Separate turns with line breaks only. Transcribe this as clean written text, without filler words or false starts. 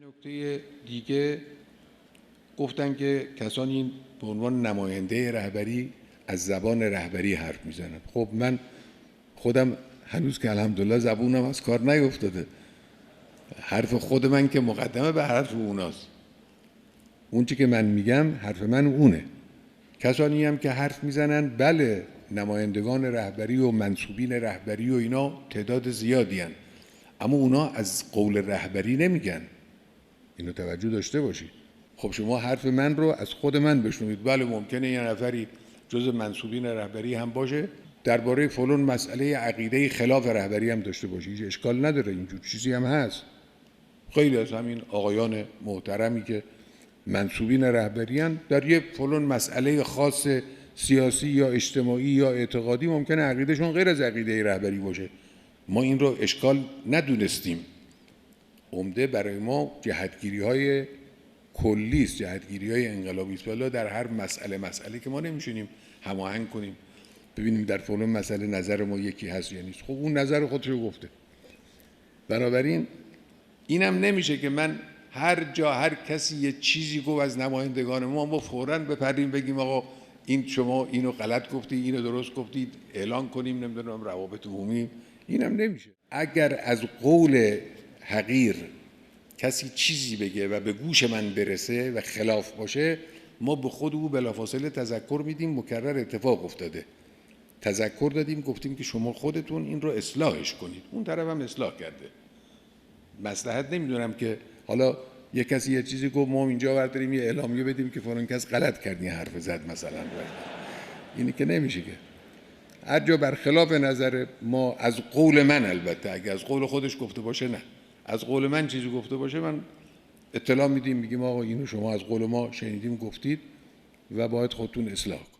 نکته دیگه گفتن که کسانی به عنوان نماینده رهبری از زبان رهبری حرف میزنن. خب من خودم هنوز که الحمدلله زبونم از کار نیفتاده، حرف خود من که مقدمه به حرف اوناست. اون چی که من میگم حرف من اونه. کسانی هم که حرف میزنن، بله نمایندگان رهبری و منصوبین رهبری و اینا تعداد زیادی هن. اما اونا از قول رهبری نمیگن. اینو توجه داشته باشید. خب شما حرف من رو از خود من بشنوید. بله ممکنه یه نفری جز منصوبین رهبری هم باشه درباره فلان مسئله عقیده خلاف رهبری هم داشته باشه، هیچ اشکال نداره، اینجور چیزی هم هست. خیلی از همین آقایان محترمی که منصوبین رهبری هستند در یک فلان مسئله خاص سیاسی یا اجتماعی یا اعتقادی ممکنه عقیدهشون غیر از عقیده رهبری باشه. ما این رو اشکال ندونستیم. عمده برای ما جهتگیری‌های کلی است، جهتگیری‌های انقلابی است. والا در هر مسئله که ما نمی‌شینیم هماهنگ کنیم ببینیم در فلان مسئله نظر ما یکی هست یا نیست. خب اون نظر خودش رو گفته. بنابراین اینم نمیشه که من هر جا هر کسی یه چیزی گفت از نمایندگان ما فوراً بپریم بگیم آقا این شما اینو غلط گفتی، اینو درست گفتید، اعلان کنیم نمیدونم روابط عمومی. اینم نمیشه. اگر از قول حقیر کسی چیزی بگه و به گوش من برسه و خلاف باشه، ما به خود او بلافاصله تذکر میدیم. مکرر اتفاق افتاده، تذکر دادیم، گفتیم که شما خودتون این رو اصلاحش کنید. اون طرف هم اصلاح کرده. مصلحت نمیدونم که حالا یه کسی یه چیزی گفت ما اینجا برداریم یه اعلامیه بدیم که فلان کس غلط کرد این حرف زد مثلا. اینی که نمیشه که هر جا برخلاف نظر ما از قول من، البته اگه از قول خودش گفته باشه نه، از قول من چیزی گفته باشه من اطلاع میدیم، میگیم آقا اینو شما از قول ما شنیدیم گفتید و باید خودتون اصلاح کنید.